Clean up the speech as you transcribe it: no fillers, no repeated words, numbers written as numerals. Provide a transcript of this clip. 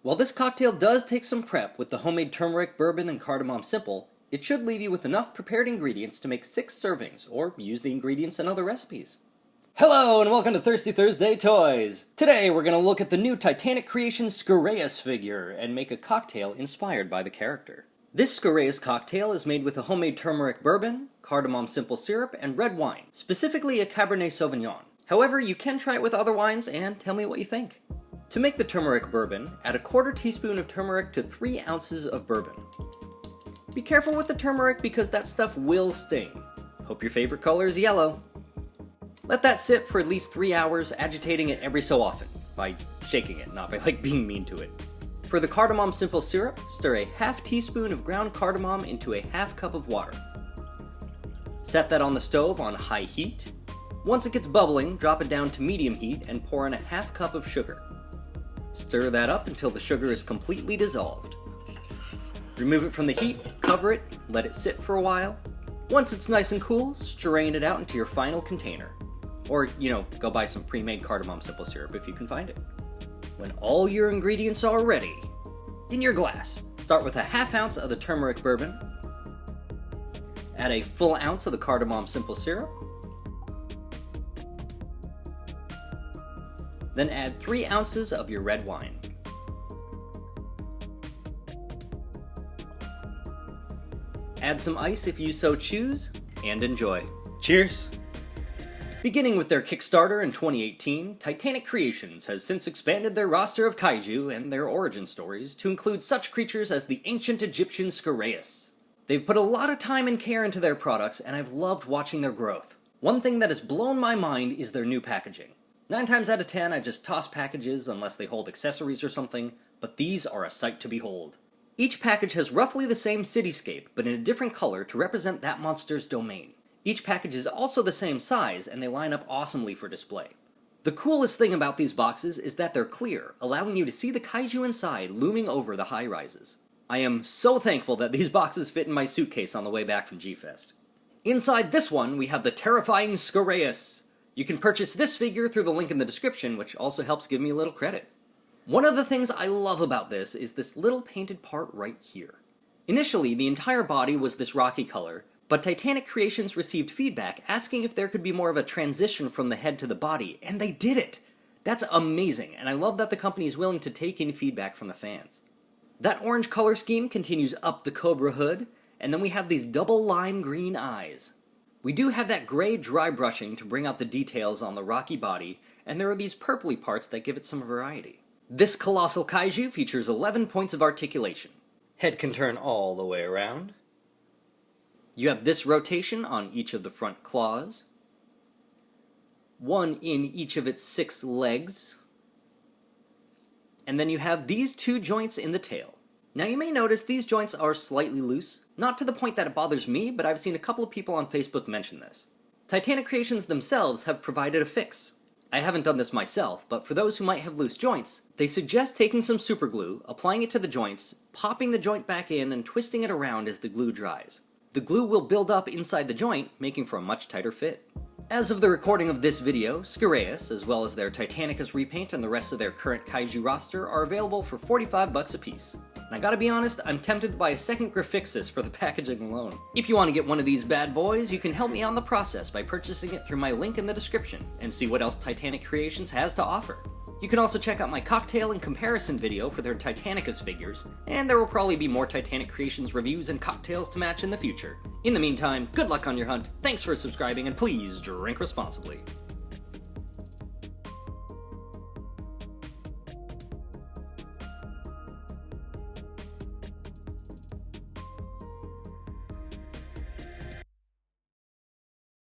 While this cocktail does take some prep with the homemade turmeric bourbon and cardamom simple, it should leave you with enough prepared ingredients to make 6 servings, or use the ingredients in other recipes. Hello and welcome to Thirsty Thursday Toys! Today we're going to look at the new Titanic Creations Skureaus figure and make a cocktail inspired by the character. This Skureaus cocktail is made with a homemade turmeric bourbon, cardamom simple syrup, and red wine, specifically a Cabernet Sauvignon. However, you can try it with other wines and tell me what you think. To make the turmeric bourbon, add a 1/4 teaspoon of turmeric to 3 ounces of bourbon. Be careful with the turmeric because that stuff will stain. Hope your favorite color is yellow. Let that sit for at least 3 hours, agitating it every so often, by shaking it, not by being mean to it. For the cardamom simple syrup, stir a 1/2 teaspoon of ground cardamom into a 1/2 cup of water. Set that on the stove on high heat. Once it gets bubbling, drop it down to medium heat and pour in a 1/2 cup of sugar. Stir that up until the sugar is completely dissolved. Remove it from the heat, cover it, let it sit for a while. Once it's nice and cool, strain it out into your final container. Or, go buy some pre-made cardamom simple syrup if you can find it. When all your ingredients are ready, in your glass, start with a 1/2 ounce of the turmeric bourbon. Add a full ounce of the cardamom simple syrup. Then add 3 ounces of your red wine. Add some ice if you so choose, and enjoy. Cheers! Beginning with their Kickstarter in 2018, Titanic Creations has since expanded their roster of kaiju and their origin stories to include such creatures as the ancient Egyptian Skureaus. They've put a lot of time and care into their products, and I've loved watching their growth. One thing that has blown my mind is their new packaging. 9 times out of 10, I just toss packages unless they hold accessories or something, but these are a sight to behold. Each package has roughly the same cityscape, but in a different color to represent that monster's domain. Each package is also the same size, and they line up awesomely for display. The coolest thing about these boxes is that they're clear, allowing you to see the kaiju inside looming over the high-rises. I am so thankful that these boxes fit in my suitcase on the way back from G-Fest. Inside this one, we have the terrifying Skureaus. You can purchase this figure through the link in the description, which also helps give me a little credit. One of the things I love about this is this little painted part right here. Initially, the entire body was this rocky color, but Titanic Creations received feedback asking if there could be more of a transition from the head to the body, and they did it! That's amazing, and I love that the company is willing to take in feedback from the fans. That orange color scheme continues up the cobra hood, and then we have these double lime green eyes. We do have that gray dry brushing to bring out the details on the rocky body, and there are these purpley parts that give it some variety. This colossal kaiju features 11 points of articulation. Head can turn all the way around. You have this rotation on each of the front claws. 1 in each of its 6 legs. And then you have these 2 joints in the tail. Now you may notice these joints are slightly loose, not to the point that it bothers me, but I've seen a couple of people on Facebook mention this. Titanic Creations themselves have provided a fix. I haven't done this myself, but for those who might have loose joints, they suggest taking some super glue, applying it to the joints, popping the joint back in, and twisting it around as the glue dries. The glue will build up inside the joint, making for a much tighter fit. As of the recording of this video, Skureaus, as well as their Titanicus repaint and the rest of their current kaiju roster, are available for $45 a piece. And I gotta be honest, I'm tempted by a second Graphixis for the packaging alone. If you want to get one of these bad boys, you can help me on the process by purchasing it through my link in the description, and see what else Titanic Creations has to offer. You can also check out my cocktail and comparison video for their Titanicus figures, and there will probably be more Titanic Creations reviews and cocktails to match in the future. In the meantime, good luck on your hunt, thanks for subscribing, and please drink responsibly.